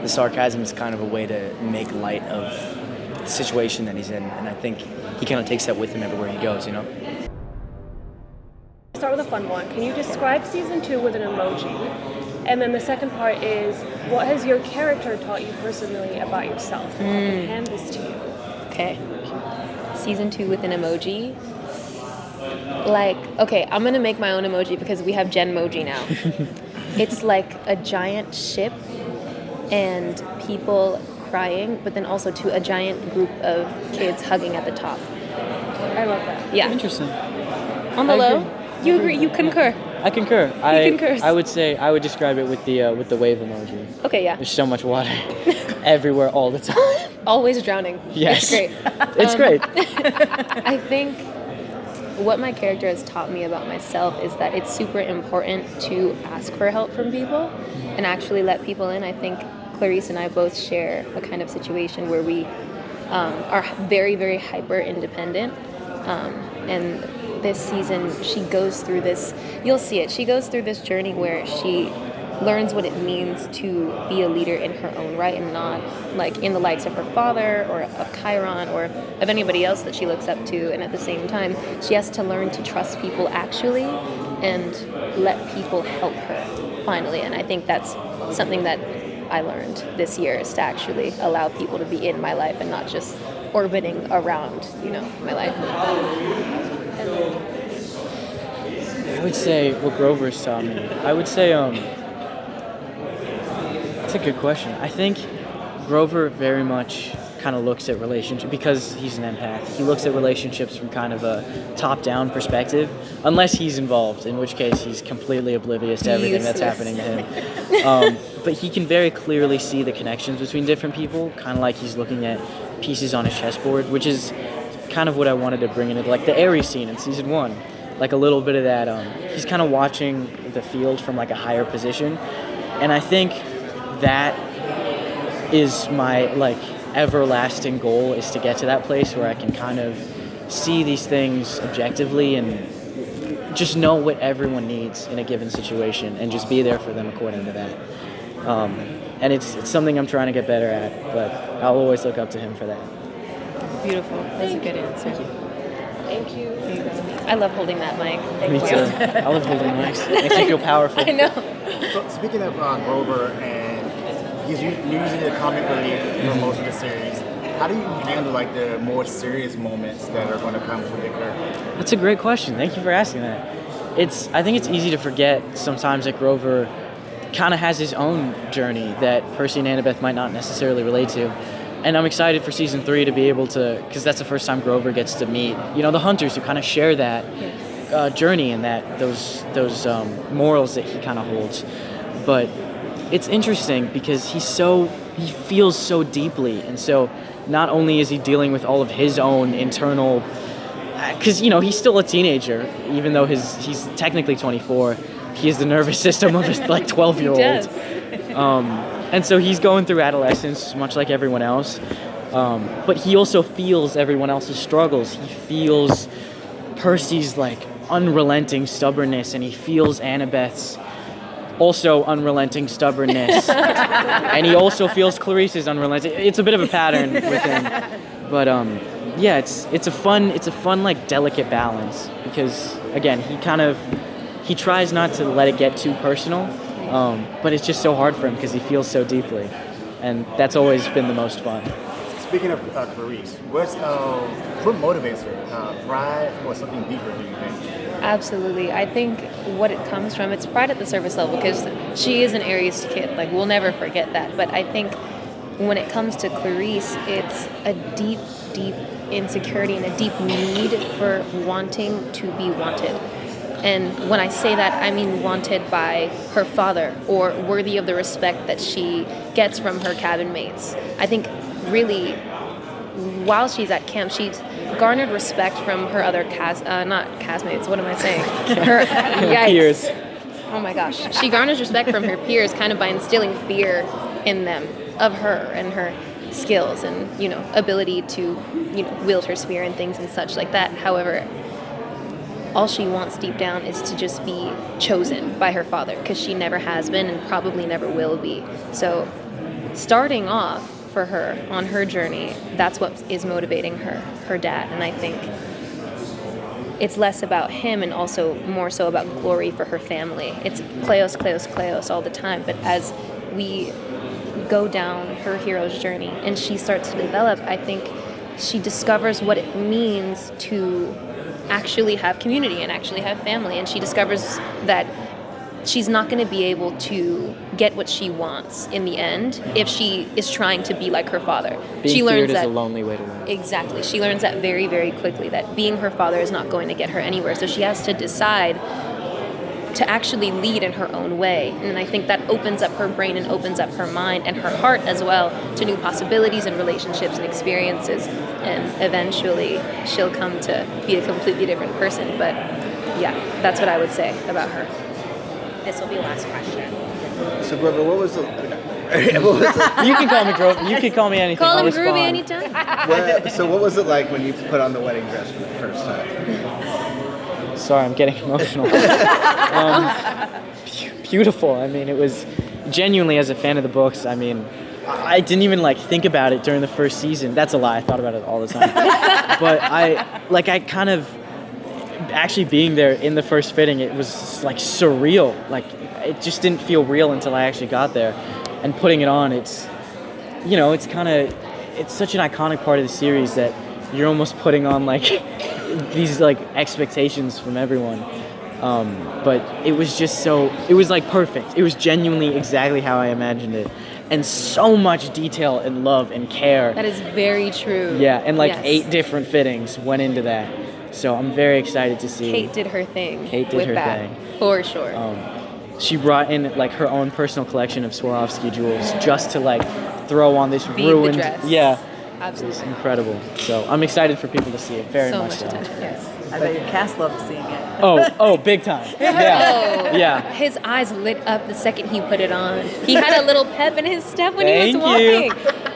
The sarcasm is kind of a way to make light of the situation that he's in, and I think he kind of takes that with him everywhere he goes, you know? Start with a fun one. Can you describe season 2 with an emoji? And then the second part is, what has your character taught you personally about yourself? I can hand this to you. Okay. Season 2 with an emoji. Like, okay, I'm gonna make my own emoji because we have Genmoji now. It's like a giant ship and people crying, but then also to a giant group of kids hugging at the top. I love that. Yeah. Interesting. On the low, you agree? You concur? I concur. concurs. I would say I would describe it with the wave emoji. Okay, yeah. There's so much water everywhere all the time. Always drowning. Yes. It's great. It's great. I think what my character has taught me about myself is that it's super important to ask for help from people and actually let people in. I think Clarisse and I both share a kind of situation where we are very, very hyper independent. And this season, she goes through this, you'll see it, she goes through this journey where she learns what it means to be a leader in her own right and not like in the likes of her father or of Chiron or of anybody else that she looks up to. And at the same time, she has to learn to trust people actually and let people help her finally. And I think that's something that I learned this year, is to actually allow people to be in my life and not just orbiting around, my life. I would say what Grover's taught me. I would say that's a good question. I think Grover very much kind of looks at relationships, because he's an empath, he looks at relationships from kind of a top-down perspective, unless he's involved, in which case he's completely oblivious to everything that's happening to him. But he can very clearly see the connections between different people, kind of like he's looking at pieces on a chessboard, which is kind of what I wanted to bring into, like the Ares scene in season 1. Like a little bit of that, he's kind of watching the field from like a higher position. And I think that is my like everlasting goal, is to get to that place where I can kind of see these things objectively and just know what everyone needs in a given situation and just be there for them according to that. And it's something I'm trying to get better at, but I'll always look up to him for that. Beautiful. That's a good answer. Thank you. I love holding that mic. Me too. I love holding mics. It makes me feel powerful. I know. So speaking of Grover, and he's using the comic relief for most of the series, how do you handle like the more serious moments that are going to come from the character? That's a great question. Thank you for asking that. I think it's easy to forget sometimes that Grover kind of has his own journey that Percy and Annabeth might not necessarily relate to. And I'm excited for season 3 to be able to, because that's the first time Grover gets to meet, the hunters who kind of share that journey and that those morals that he kind of holds. But it's interesting because he feels so deeply, and so not only is he dealing with all of his own internal, because he's still a teenager, even though he's technically 24. He has the nervous system of a like 12-year-old. And so he's going through adolescence, much like everyone else. But he also feels everyone else's struggles. He feels Percy's like unrelenting stubbornness, and he feels Annabeth's also unrelenting stubbornness. And he also feels Clarisse's unrelenting. It's a bit of a pattern with him. But yeah, it's a fun like delicate balance, because again, he tries not to let it get too personal. But it's just so hard for him because he feels so deeply, and that's always been the most fun. Speaking of Clarisse, what motivates her? Pride or something deeper, do you think? Absolutely. I think what it comes from, it's pride at the surface level, because she is an Aries kid. Like, we'll never forget that. But I think when it comes to Clarisse, it's a deep, deep insecurity and a deep need for wanting to be wanted. And when I say that, I mean wanted by her father, or worthy of the respect that she gets from her cabin mates. I think really, while she's at camp, she's garnered respect from her other not castmates, what am I saying? Her peers. Oh my gosh. She garners respect from her peers kind of by instilling fear in them of her and her skills and, ability to, wield her spear and things and such like that. However, all she wants deep down is to just be chosen by her father, because she never has been and probably never will be. So starting off for her on her journey, that's what is motivating her dad. And I think it's less about him and also more so about glory for her family. It's Kleos, Kleos, Kleos all the time. But as we go down her hero's journey and she starts to develop, I think she discovers what it means to actually have community and actually have family. And she discovers that she's not going to be able to get what she wants in the end if she is trying to be like her father. Being feared is a lonely way to live. Exactly. She learns that very, very quickly, that being her father is not going to get her anywhere. So she has to decide to actually lead in her own way. And I think that opens up her brain and opens up her mind and her heart as well to new possibilities and relationships and experiences. And eventually she'll come to be a completely different person. But yeah, that's what I would say about her. This will be the last question. So, Grover, what was the You can call me Grover. You can call me anything. Call I'll him Groovy respond. anytime. so what was it like when you put on the wedding dress for the first time? Sorry, I'm getting emotional. Beautiful. I mean, it was genuinely, as a fan of the books, I mean, I didn't even think about it during the first season. That's a lie. I thought about it all the time. But I kind of, actually being there in the first fitting, it was surreal. It just didn't feel real until I actually got there. And putting it on, it's such an iconic part of the series that you're almost putting on these expectations from everyone. But it was just it was perfect. It was genuinely exactly how I imagined it. And so much detail and love and care. That is very true. Yeah, and Yes. 8 different fittings went into that. So I'm very excited to see. Kate did her thing. Kate did with her that, thing. for sure. She brought in her own personal collection of Swarovski jewels just to throw on this Be the ruined. dress. Yeah, Absolutely. it's incredible. So I'm excited for people to see it very So much. much So. attention. Yes. I bet your cast loved seeing it. Oh, big time. Yeah, yeah. His eyes lit up the second he put it on. He had a little pep in his step when he was Thank you. walking.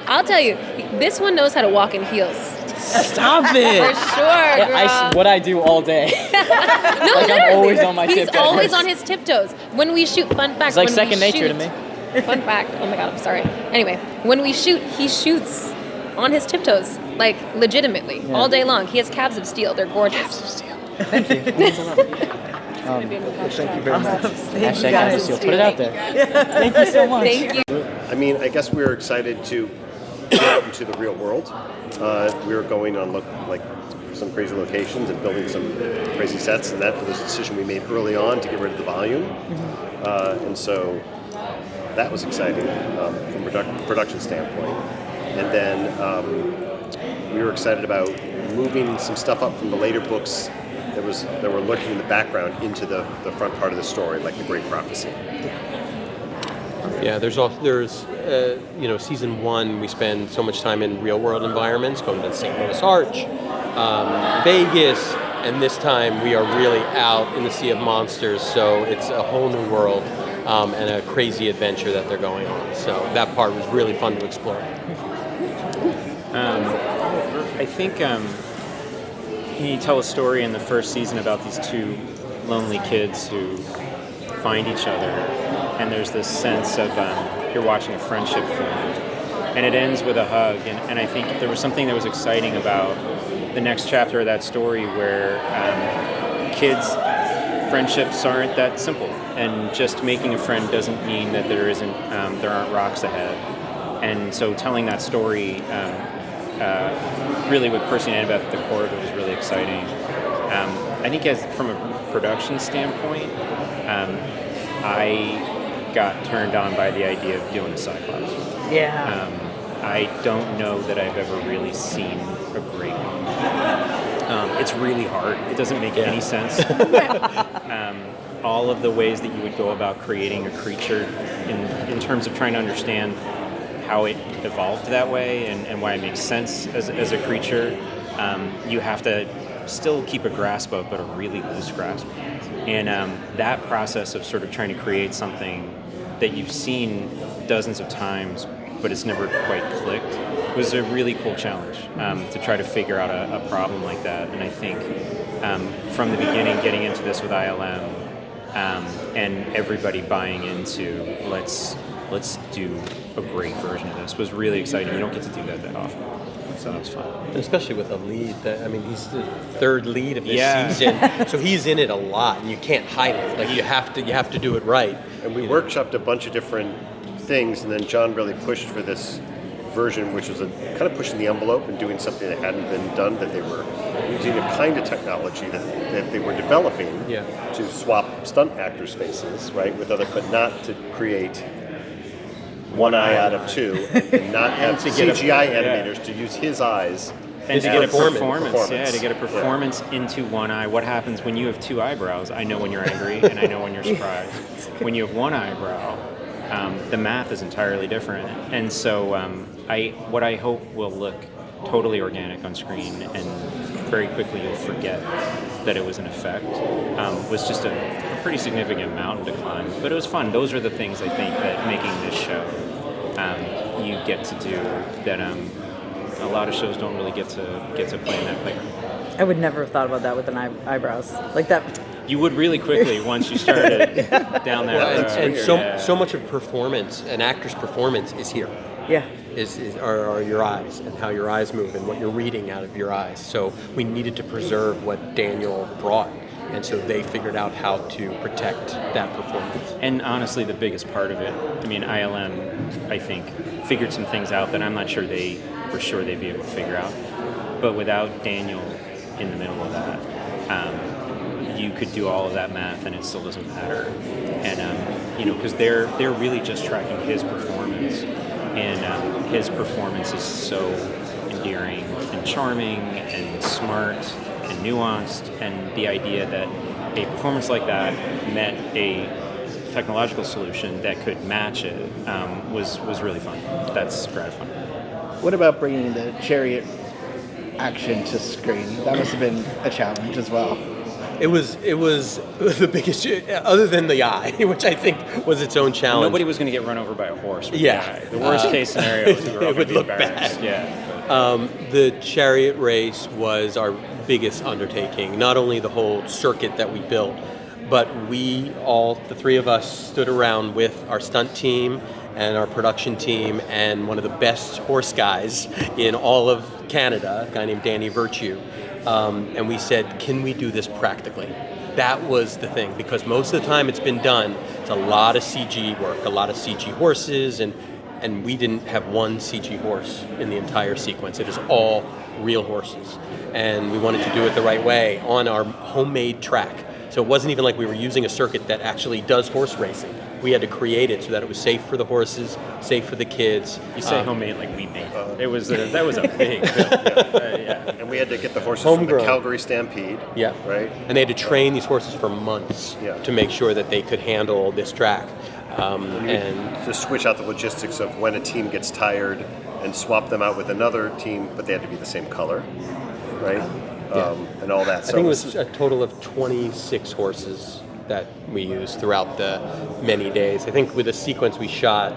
I'll tell you, this one knows how to walk in heels. Stop it. For sure, girl. What I do all day. No, I'm literally. always on my He's tiptoes. always on his tiptoes. When we shoot, fun fact. It's like when second we nature to shoot- me. Fun fact. Oh my god, I'm sorry. Anyway, when we shoot, he shoots on his tiptoes, legitimately, all day long. He has calves of steel. They're gorgeous. Thank you. Thank you very much. Hashtag House of Steel. Put it out there. Thank you so much. Thank you. I mean, I guess we were excited to get out into the real world. We were going on some crazy locations and building some crazy sets, and that was a decision we made early on to get rid of the volume. And so that was exciting from a production standpoint. And then we were excited about moving some stuff up from the later books that were lurking in the background into the front part of the story, like the Great Prophecy. Yeah, there's season 1, we spend so much time in real world environments, going to the St. Louis Arch, Vegas, and this time we are really out in the Sea of Monsters, so it's a whole new world and a crazy adventure that they're going on. So that part was really fun to explore. I think you tell a story in the first season about these 2 lonely kids who find each other, and there's this sense of you're watching a friendship form, and it ends with a hug, and I think there was something that was exciting about the next chapter of that story where kids' friendships aren't that simple, and just making a friend doesn't mean that there aren't rocks ahead. And so telling that story really with Percy and Annabeth at the core of it was really exciting. I think from a production standpoint, I got turned on by the idea of doing a Cyclops. Yeah. I don't know that I've ever really seen a great one. It's really hard. It doesn't make any sense. All of the ways that you would go about creating a creature in terms of trying to understand how it evolved that way and why it makes sense as a creature, you have to still keep a grasp of, but a really loose grasp. And that process of sort of trying to create something that you've seen dozens of times, but it's never quite clicked, was a really cool challenge to try to figure out a problem like that. And I think from the beginning, getting into this with ILM and everybody buying into let's do a great version of this was really exciting. You don't get to do that often, so that was fun. And especially with a lead. He's the third lead of this Yeah. season, so he's in it a lot, and you can't hide it. Like you have to do it right. And we workshopped a bunch of different things, and then John really pushed for this version, which was kind of pushing the envelope and doing something that hadn't been done, that they were using a kind of technology that they were developing to swap stunt actors' faces, right, with other, but not to create one eye out of two, and not have CGI animators to use his eyes. And to get a performance. Yeah, to get a performance into one eye. What happens when you have two eyebrows? I know when you're angry, and I know when you're surprised. When you have one eyebrow, the math is entirely different. And so what I hope will look totally organic on screen, and very quickly you'll forget that it was an effect, was just a pretty significant mountain to climb. But it was fun. Those are the things I think that making this show you get to do that a lot of shows don't really get to play in that playground. I would never have thought about that with an eyebrows like that. You would really quickly once you started down that road. And so much of performance, an actor's performance, is here. Yeah. Are your eyes, and how your eyes move, and what you're reading out of your eyes. So we needed to preserve what Daniel brought, and so they figured out how to protect that performance. And honestly, the biggest part of it, ILM, I think, figured some things out that I'm not sure they'd be able to figure out. But without Daniel in the middle of that, you could do all of that math and it still doesn't matter. And because they're really just tracking his performance, and his performance is so endearing and charming and smart and nuanced, and the idea that a performance like that met a technological solution that could match it was really fun. That's gratifying. What about bringing the chariot action to screen? That must have been a challenge as well. It was the biggest, other than the eye, which I think was its own challenge. Nobody was going to get run over by a horse with Yeah. the eye. The worst case scenario is we were all it would gonna be look embarrassed. bad. Yeah. The chariot race was our biggest undertaking. Not only the whole circuit that we built, but the three of us stood around with our stunt team and our production team and one of the best horse guys in all of Canada, a guy named Danny Virtue. And we said, can we do this practically? That was the thing, because most of the time it's been done, it's a lot of CG work, a lot of CG horses, and we didn't have one CG horse in the entire sequence. It is all real horses. And we wanted to do it the right way on our homemade track. So it wasn't even like we were using a circuit that actually does horse racing. We had to create it so that it was safe for the horses, safe for the kids. You say homemade like we made it. That was a big yeah. And we had to get the horses Homegrown. from the Calgary Stampede. Yeah. Right? And they had to train these horses for months to make sure that they could handle this track. And to switch out the logistics of when a team gets tired and swap them out with another team, but they had to be the same color, right? And all that. I think it was a total of 26 horses that we used throughout the many days. I think with a sequence we shot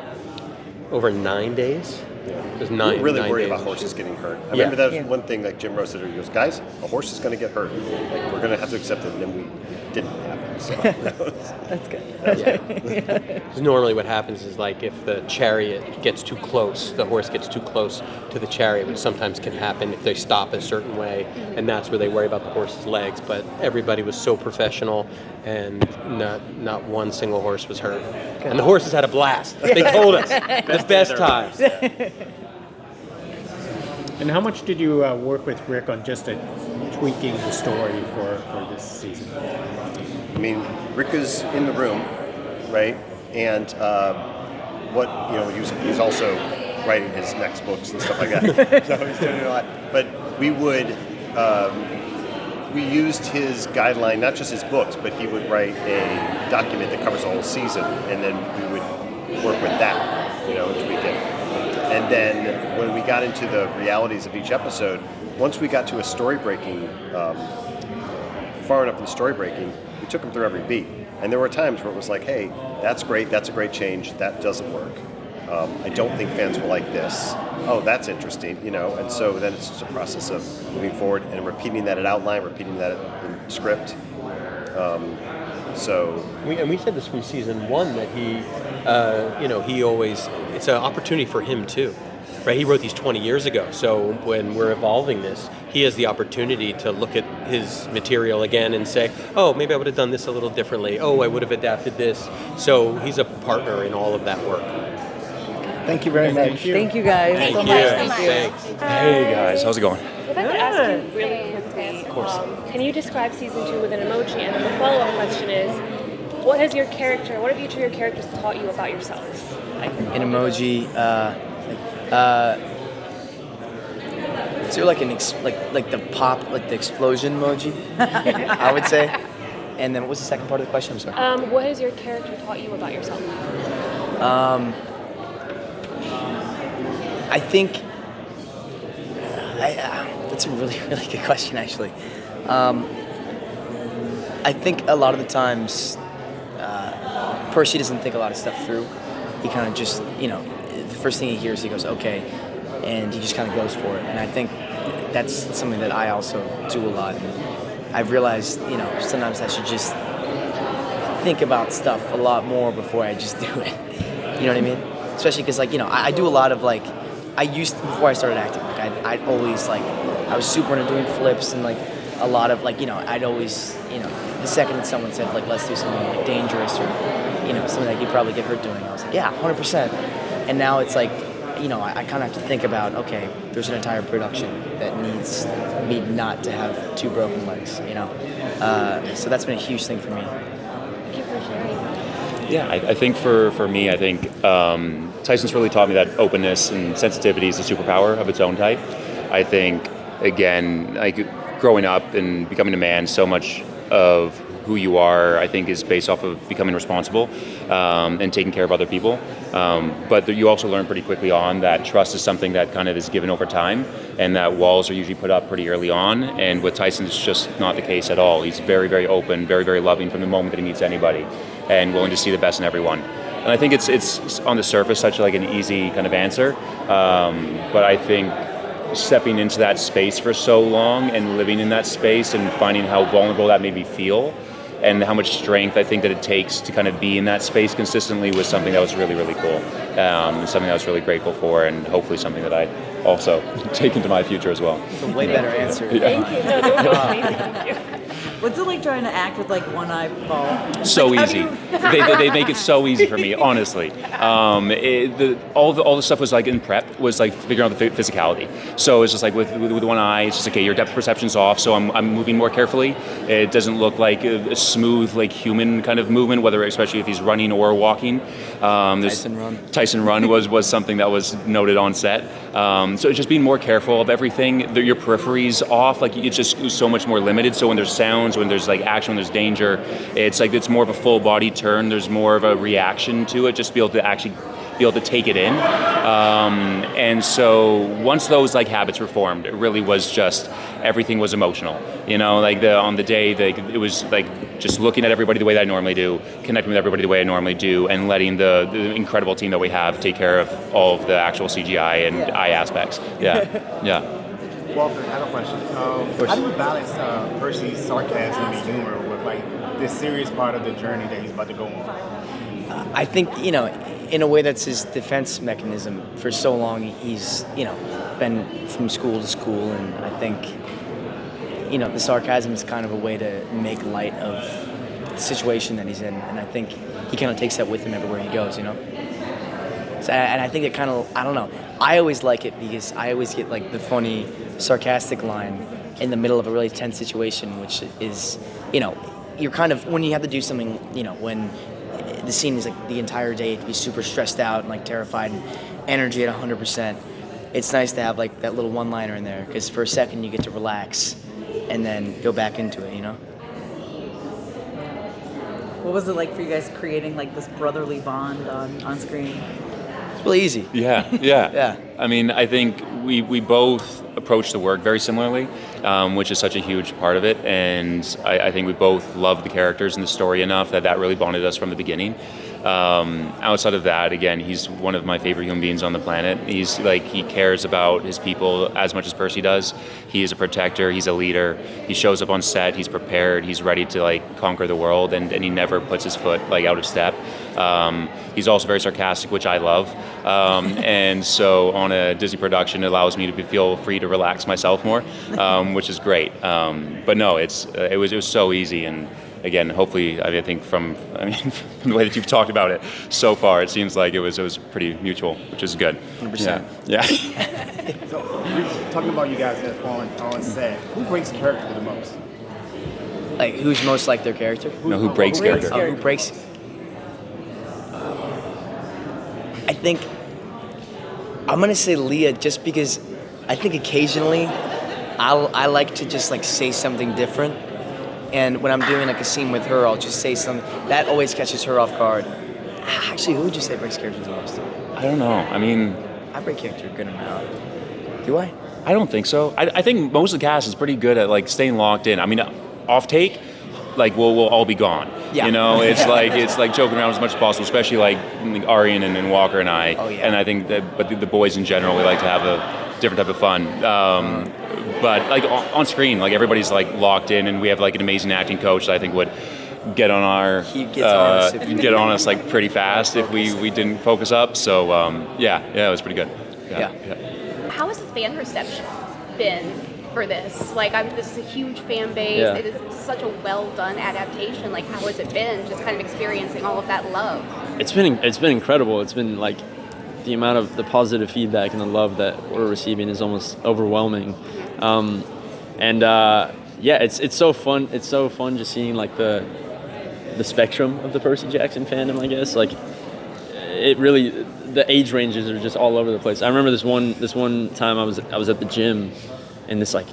over 9 days. It was nine. We were really nine worried days. about horses getting hurt. I remember that was one thing, like Jim Rose said, he goes, guys, a horse is going to get hurt. Like, we're going to have to accept it, and then we didn't have it. So That's good. Because normally what happens is, like, if the chariot gets too close, the horse gets too close to the chariot, which sometimes can happen if they stop a certain way, and that's where they worry about the horse's legs. But everybody was so professional, and not one single horse was hurt. And the horses had a blast. They told us the best times. And how much did you work with Rick on just tweaking the story for this season? I mean, Rick is in the room, right? And he's also writing his next books and stuff like that. So he's doing a lot. But we used his guideline, not just his books, but he would write a document that covers the whole season, and then we would work with that, and tweak it. And then when we got into the realities of each episode, once we got to a story breaking, far enough in the story breaking, we took them through every beat. And there were times where it was like, hey, that's great, that's a great change, that doesn't work. I don't think fans will like this. Oh, that's interesting, And so then it's just a process of moving forward and repeating that at outline, repeating that in script. So We said this from season 1 that he always, it's an opportunity for him too, right? He wrote these 20 years ago. So when we're evolving this, he has the opportunity to look at his material again and say, oh, maybe I would have done this a little differently. Oh, I would have adapted this. So he's a partner in all of that work. Thank you very much. Thank you guys Thank so you. much. Thanks. Hey guys, how's it going? If I could ask you really quickly, can you describe season 2 with an emoji? And then the follow-up question is, what have each of your characters taught you about yourselves? An emoji, is there like like the pop, like the explosion emoji? I would say. And then what was the second part of the question? I'm sorry. What has your character taught you about yourself? I think that's a really, really good question, actually. I think a lot of the times Percy doesn't think a lot of stuff through. He kind of just, the first thing he hears, he goes, okay, and he just kind of goes for it. And I think that's something that I also do a lot. And I've realized, sometimes I should just think about stuff a lot more before I just do it. You know what I mean? Especially because, I do a lot of, before I started acting, I'd always, I was super into doing flips and, a lot of, I'd always, the second that someone said, let's do something, dangerous or, something that you'd probably get hurt doing, I was like, yeah, 100%. And now it's I kind of have to think about, okay, there's an entire production that needs me not to have 2 broken legs, So that's been a huge thing for me. Thank you for sharing. Yeah, I think for me, I think Tyson's really taught me that openness and sensitivity is a superpower of its own type. I think, again, growing up and becoming a man, so much of who you are, I think, is based off of becoming responsible and taking care of other people. But you also learn pretty quickly on that trust is something that kind of is given over time, and that walls are usually put up pretty early on. And with Tyson, it's just not the case at all. He's very, very open, very, very loving from the moment that he meets anybody, and willing to see the best in everyone. And I think it's on the surface such an easy kind of answer, but I think stepping into that space for so long and living in that space and finding how vulnerable that made me feel and how much strength I think that it takes to kind of be in that space consistently was something that was really, really cool. And something I was really grateful for, and hopefully something that I also take into my future as well. It's a way better answer. Thank you. No, that was amazing. Thank you. What's it like trying to act with one eyeball? So easy. They make it so easy for me, honestly. All the stuff was in prep was figuring out the physicality. So it's just with one eye, it's just okay, your depth perception's off, so I'm moving more carefully. It doesn't look like a smooth human kind of movement, whether especially if he's running or walking. Tyson run was something that was noted on set. So it's just being more careful of everything. Your periphery's off. It's just so much more limited. So when there's sounds, when there's action, when there's danger, it's more of a full body turn. There's more of a reaction to it. Just be able to actually be able to take it in. And so once those habits were formed, it really was just everything was emotional. On the day, it was just looking at everybody the way that I normally do, connecting with everybody the way I normally do, and letting the incredible team that we have take care of all of the actual CGI and eye aspects. Yeah. Walker, I have a question. How do you balance Percy's sarcasm and humor with this serious part of the journey that he's about to go on? I think, in a way that's his defense mechanism. For so long, he's, been from school to school, and I think, the sarcasm is kind of a way to make light of the situation that he's in, and I think he kind of takes that with him everywhere he goes, So, and I think it kind of, I don't know, I always like it because I always get the funny, sarcastic line in the middle of a really tense situation, which is, you're kind of, when you have to do something, when the scene is the entire day to be super stressed out and terrified and energy at 100%, it's nice to have that little one-liner in there, because for a second you get to relax and then go back into it, What was it like for you guys creating this brotherly bond on screen? It's really easy. Yeah. Yeah. I mean, I think we both approach the work very similarly, which is such a huge part of it. And I think we both love the characters and the story enough that really bonded us from the beginning. Outside of that, again, he's one of my favorite human beings on the planet. He's like, he cares about his people as much as Percy does. He is a protector. He's a leader. He shows up on set. He's prepared. He's ready to like conquer the world, and he never puts his foot like out of step. He's also very sarcastic, which I love. And so on a Disney production, it allows me to feel free to relax myself more, which is great. But no, it was so easy. And again, hopefully, I think from the way that you've talked about it so far, it seems like it was pretty mutual, which is good. 100%. Yeah. So, talking about you guys on set, who breaks character the most? Like, who's most like their character? Who breaks character? Oh, who breaks? I think I'm gonna say Leah, just because I think occasionally I like to just like say something different, and when I'm doing like a scene with her, I'll just say something that always catches her off guard. Actually, who would you say breaks character the most? I don't know. I mean, I break character a good amount. Do I? I don't think so. I think most of the cast is pretty good at like staying locked in. I mean, off take, like we'll all be gone. Yeah. You know, it's like joking around as much as possible, especially like Aryan and Walker and I. Oh, yeah. And I think that, but the boys in general, we like to have a different type of fun. But like on screen, like everybody's like locked in, and we have like an amazing acting coach that I think would get on our get on us like pretty fast if we didn't focus up. So yeah, it was pretty good. Yeah. How has the fan reception been for this? Like, this is a huge fan base. Yeah. It is such a well done adaptation. Like, how has it been? Just kind of experiencing all of that love. It's been incredible. It's been like the amount of the positive feedback and the love that we're receiving is almost overwhelming. It's so fun. It's so fun just seeing like the spectrum of the Percy Jackson fandom, I guess. Like, it really, the age ranges are just all over the place. I remember this one time I was at the gym, and this like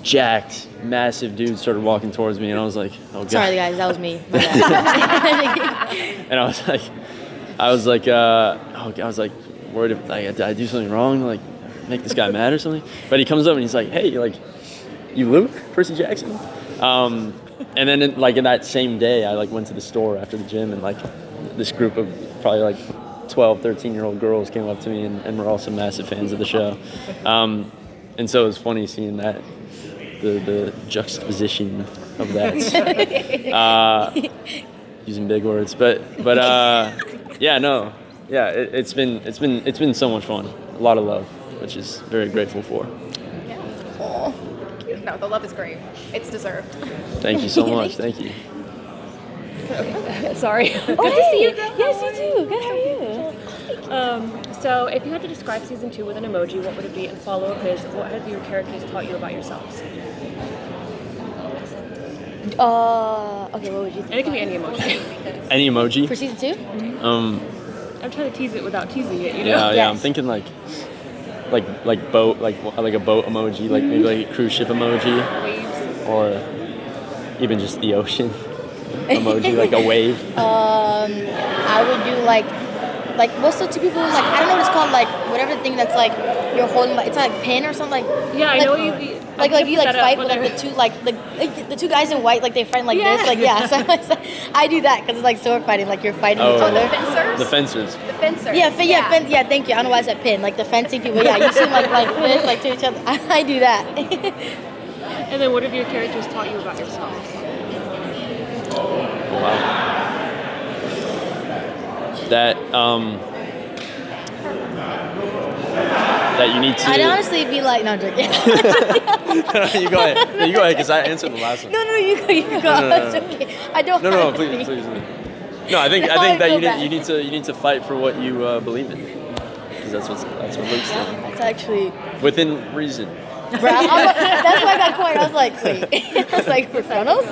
jacked, massive dude started walking towards me, and I was like, "Oh God!" Sorry, guys, that was me. My bad. And I was like, worried if did I do something wrong, like make this guy mad or something? But he comes up and he's like, "Hey, like, you Luke, Percy Jackson?" And then in that same day, I like went to the store after the gym, and like this group of probably like 12, 13-year-old girls came up to me and were also massive fans of the show. And so it was funny seeing that, the juxtaposition of that. Using big words, it's been so much fun. A lot of love, which is very grateful for. No, the love is great. It's deserved. Thank you so much. Thank you. Sorry. Good to see you. Yes, you too. Good, how are you? So if you had to describe season 2 with an emoji, what would it be? And follow-up is, what have your characters taught you about yourselves? Okay, what would you think? And it can be any emoji. Any emoji? For season 2? I'm trying to tease it without teasing it, you know? Yeah, yes. I'm thinking like boat, like a boat emoji, like maybe like a cruise ship emoji. Waves. Or even just the ocean emoji, like a wave. I would do like what's the two people, like, I don't know what it's called, like whatever the thing that's like you're holding, like it's like a pin or something, like yeah, I know what you like you like fight with like the two guys in white, like they fight like this, like yeah. So I do that because it's like sword fighting, like you're fighting each other. The fencers. The fencers. Yeah, thank you. I don't know why I said pin, like the fencing people. Yeah, you seem like this, like to each other. I do that. And then what have your characters taught you about yourselves? Wow. That you need to. I'd honestly be like, no, I'm joking. You go ahead. You go ahead, because I answered the last one. No, you go. No. It's okay. I don't. No, please. No, I think that you need to fight for what you believe in, because that's what Luke said. That's actually within reason. Bro, that's why I got quiet. I was like, wait. I was like, for Kronos?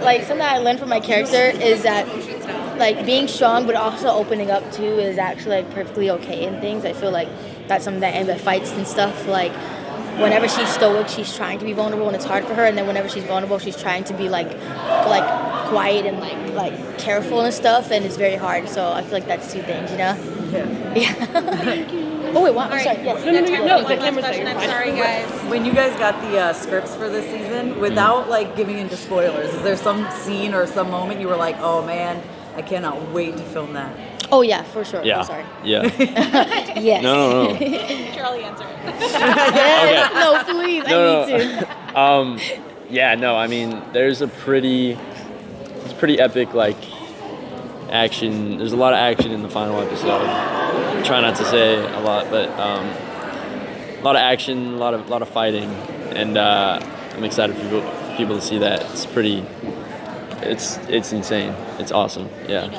Like something I learned from my character is that like being strong but also opening up too is actually like perfectly okay in things. I feel like that's something that Annabeth fights and stuff. Like whenever she's stoic, she's trying to be vulnerable and it's hard for her, and then whenever she's vulnerable, she's trying to be like quiet and like careful and stuff, and it's very hard. So I feel like that's two things, you know. Yeah. Oh wait, what? I'm sorry. Yes. No, the camera's there. I'm sorry, guys. When you guys got the scripts for this season, without like giving into spoilers, is there some scene or some moment you were like, "Oh man, I cannot wait to film that"? Oh yeah, for sure. Yeah. I'm sorry. Yeah. Yes. No. Charlie answer. Yes. No, please. I need to. Yeah. No. I mean, there's it's pretty epic like action. There's a lot of action in the final episode. I try not to say a lot, but a lot of action, a lot of fighting, and I'm excited for people to see that. It's insane. It's awesome. Yeah.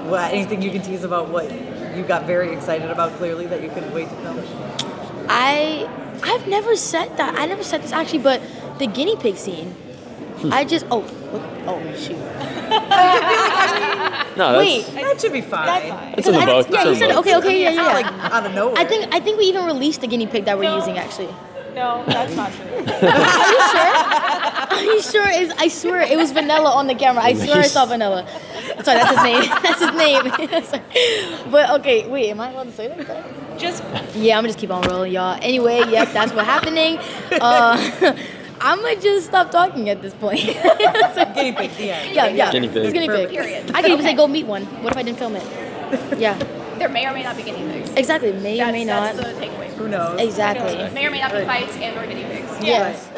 What, anything you can tease about what you got very excited about clearly that you couldn't wait to film? I've never said that. I never said this actually, but the guinea pig scene. I just shoot. No, that's, Wait, that should be fine. It's in the book. Yeah, you said okay, yeah. Like out of nowhere. I think we even released the guinea pig that we're using actually. No, that's not true. Are you sure? Are you sure? I swear it was Vanilla on the camera. I swear I saw Vanilla. Sorry, that's his name. That's his name. But okay, wait, am I allowed to say that? Just yeah, I'm gonna just keep on rolling, y'all. Anyway, yep, that's what's happening. I'm gonna just stop talking at this point. Guinea pig, yeah. Yeah. Guinea pig. It's guinea pig. Period. I could even say go meet one. What if I didn't film it? Yeah. there may or may not be guinea pigs. Exactly, may or may not. That's the takeaway. Who knows? Exactly. May or may not be fights and or guinea pigs. Yes.